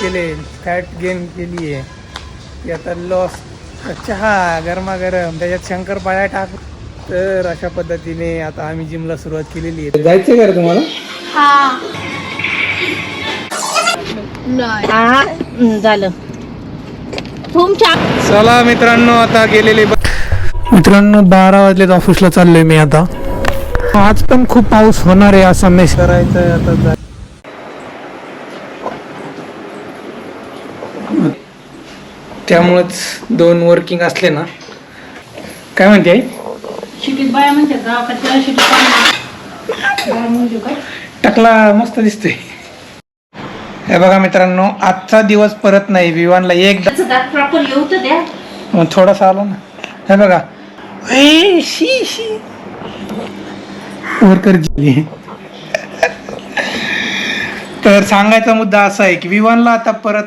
केले, fat gain केली आहे ती आता लॉस. चहा गरमागरम त्याच्यात शंकरपाळ्या टाक. तर अशा पद्धतीने आता आम्ही जिमला सुरुवात केलेली आहे. जायचं का रे तुम्हाला? झालं तुमच्या. चला मित्रांनो, आता गेलेले मित्रांनो 12 वाजलेत, ऑफिसला चाललोय मी आता. आज पण खूप पाऊस होणार आहे असा मेस करायचा आहे आता. त्यामुळेच 2 वर्किंग असले ना. काय म्हणते आई? शिटीत बाया म्हणते गावाकडे शिटीत टाकला मस्त दिसतोय. हे बघा मित्रांनो, आजचा दिवस परत नाही. विवानला एकदा प्रॉपर येऊ तर द्या. थोडासा आला ना. हे बघा वर्कर जी. तर सांगायचा मुद्दा असा आहे की विवानला आता परत